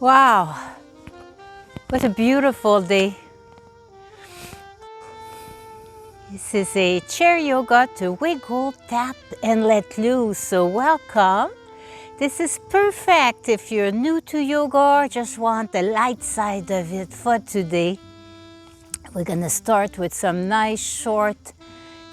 Wow, what a beautiful day. This is a chair yoga to wiggle, tap, and let loose. So welcome. This is perfect if you're new to yoga or just want the light side of it for today. We're gonna start with some nice short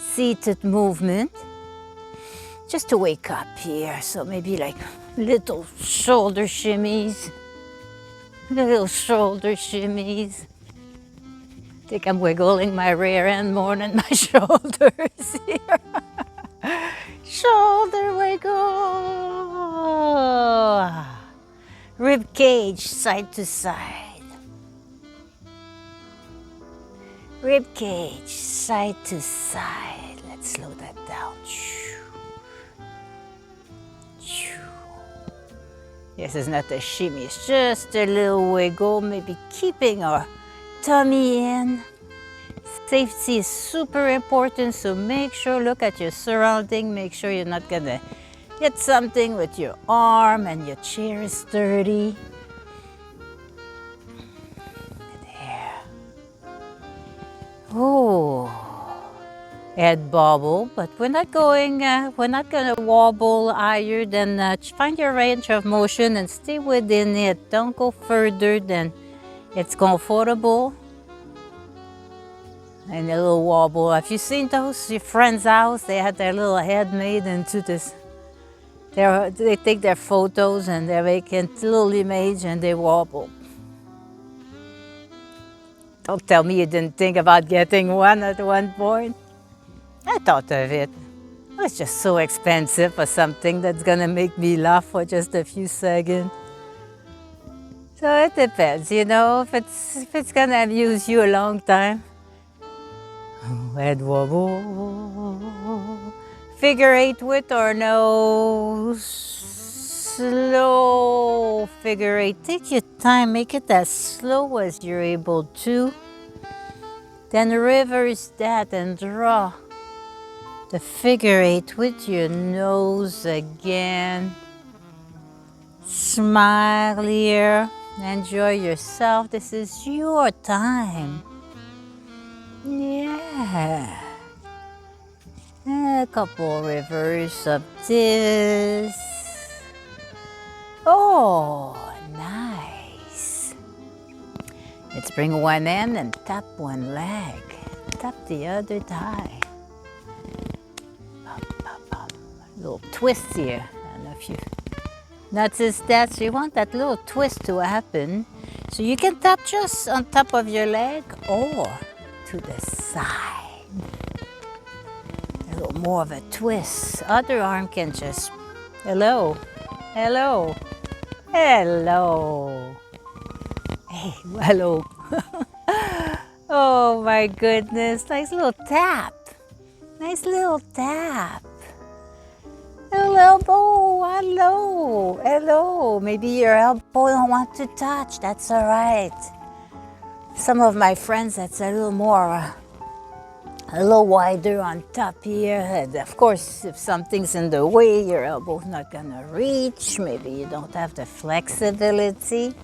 seated movement just to wake up here. So maybe like little shoulder shimmies. Little shoulder shimmies. I think I'm wiggling my rear end more than my shoulders here. Shoulder wiggle. Rib cage side to side. Rib cage side to side. Let's slow that down. This is not a shimmy, it's just a little wiggle, maybe keeping our tummy in. Safety is super important, so make sure, look at your surrounding, make sure you're not gonna hit something with your arm and your chair is sturdy. There. Oh. Head bobble, but we're not gonna wobble higher than find your range of motion and stay within it. Don't go further than it's comfortable. And a little wobble. Have you seen those? Your friend's house, they had their little head made into this. They take their photos and they make a little image and they wobble. Don't tell me you didn't think about getting one at one point. I thought of it. It's just so expensive for something that's gonna make me laugh for just a few seconds. So it depends, you know, if it's gonna amuse you a long time. Head wobble. Figure 8 with or no. Slow figure 8. Take your time, make it as slow as you're able to. Then reverse that and draw the figure 8 with your nose again. Smile here. Enjoy yourself. This is your time. Yeah. A couple reverse of this. Oh, nice. Let's bring one end and tap one leg. Tap the other thigh. Little twist here. I don't know if you noticed that. So you want that little twist to happen. So you can tap just on top of your leg or to the side. A little more of a twist. Other arm can just, hello, hello, hello. Hey, hello. Oh my goodness, nice little tap. Nice little tap. Little elbow, hello, hello. Maybe your elbow don't want to touch, that's all right. Some of my friends, that's a little more, a little wider on top here. And of course, if something's in the way, your elbow's not gonna reach. Maybe you don't have the flexibility.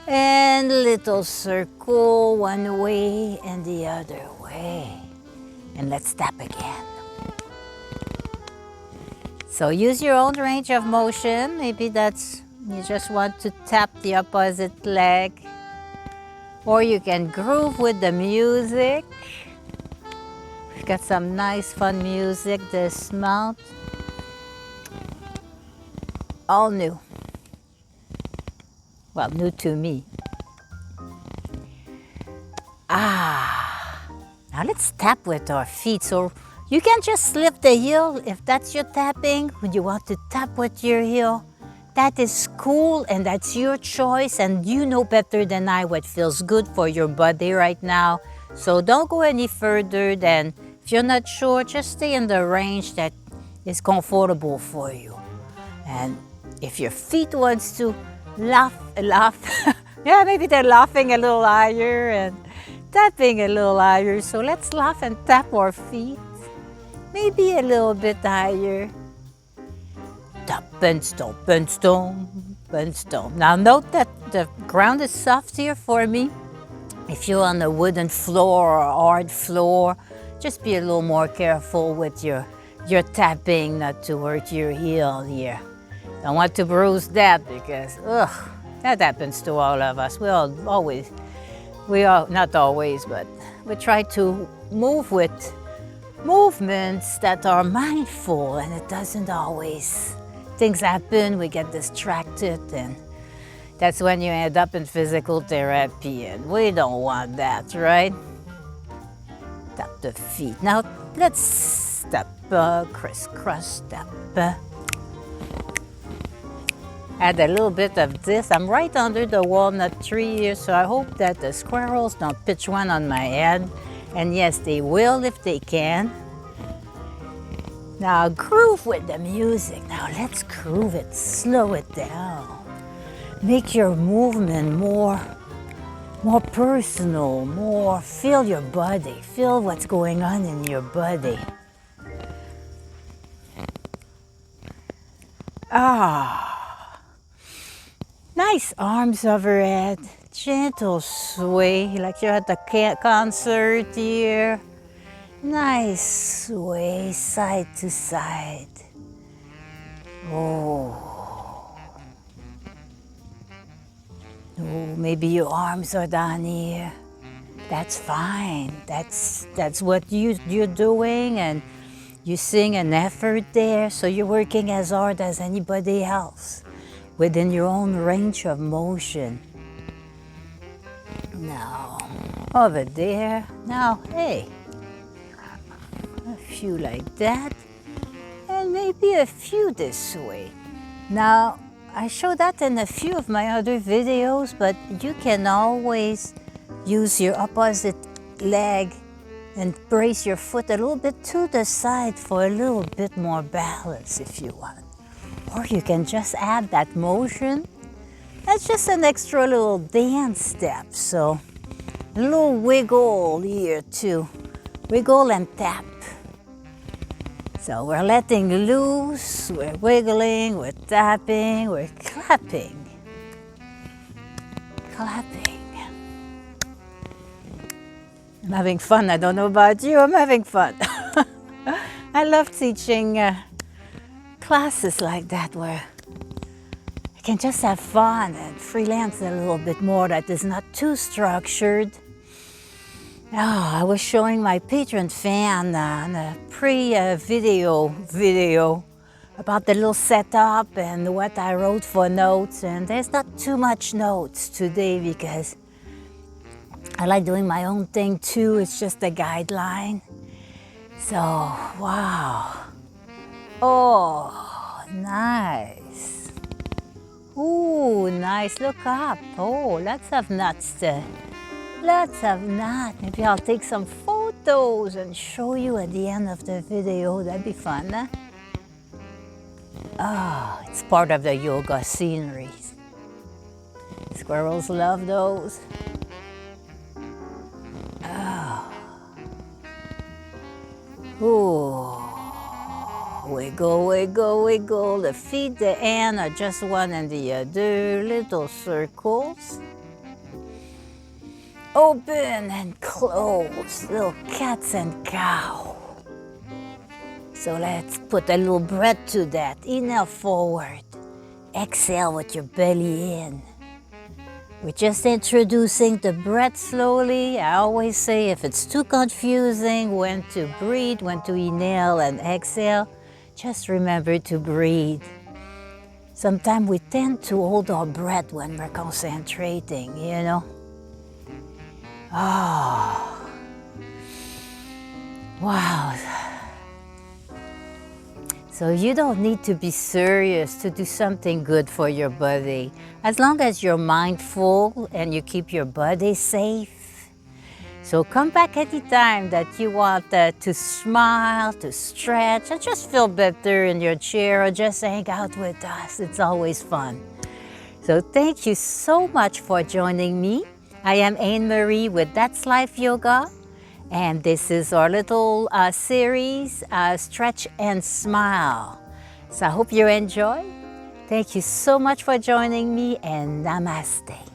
And little circle one way and the other way. And let's tap again. So use your own range of motion. Maybe that's, you just want to tap the opposite leg. Or you can groove with the music. We've got some nice fun music this month. All new. Well, new to me. Now let's tap with our feet. So you can just lift the heel if that's your tapping. When you want to tap with your heel, that is cool and that's your choice. And you know better than I what feels good for your body right now. So don't go any further than, if you're not sure, just stay in the range that is comfortable for you. And if your feet wants to laugh, yeah, maybe they're laughing a little higher and tapping a little higher. So let's laugh and tap our feet. Maybe a little bit higher. Tap and stomp and stomp open stone. Now note that the ground is soft here for me. If you're on a wooden floor or a hard floor, just be a little more careful with your tapping not to hurt your heel here. Don't want to bruise that because, that happens to all of us. We all not always, but we try to move with movements that are mindful, and it doesn't always. Things happen, we get distracted, and that's when you end up in physical therapy, and we don't want that, right? Tap the feet. Now let's step, crisscross step. Add a little bit of this. I'm right under the walnut tree here, so I hope that the squirrels don't pitch one on my head. And yes, they will if they can. Now groove with the music. Now let's groove it, slow it down. Make your movement more personal, more feel your body, feel what's going on in your body. Nice arms overhead, gentle sway, like you're at a concert here. Nice sway, side to side. Oh, maybe your arms are down here. That's fine. That's what you're doing, and you sing an effort there, so you're working as hard as anybody else within your own range of motion. Now, over there. Now, hey, a few like that, and maybe a few this way. Now, I show that in a few of my other videos, but you can always use your opposite leg and brace your foot a little bit to the side for a little bit more balance if you want. Or you can just add that motion. That's just an extra little dance step. So a little wiggle here too. Wiggle and tap. So we're letting loose, we're wiggling, we're tapping, we're clapping. Clapping. I'm having fun. I don't know about you, I'm having fun. I love teaching classes like that where I can just have fun and freelance a little bit more, that is not too structured. I was showing my patron fan on a video about the little setup and what I wrote for notes, and there's not too much notes today because I like doing my own thing too. It's just a guideline. So, wow. Oh, nice. Ooh, nice. Look up. Oh, lots of nuts. Lots of nuts. Maybe I'll take some photos and show you at the end of the video. That'd be fun, huh? Oh, it's part of the yoga sceneries. Squirrels love those. Oh. Ooh. Wiggle, wiggle, wiggle. The feet, the hand are just one and the other. Little circles. Open and close. Little cats and cow. So let's put a little breath to that. Inhale forward. Exhale with your belly in. We're just introducing the breath slowly. I always say if it's too confusing when to breathe, when to inhale and exhale, just remember to breathe. Sometimes we tend to hold our breath when we're concentrating, you know. Oh, wow. So you don't need to be serious to do something good for your body. As long as you're mindful and you keep your body safe. So come back anytime that you want to smile, to stretch, and just feel better in your chair, or just hang out with us. It's always fun. So thank you so much for joining me. I am Anne-Marie with That's Life Yoga. And this is our little series, Stretch and Smile. So I hope you enjoy. Thank you so much for joining me, and namaste.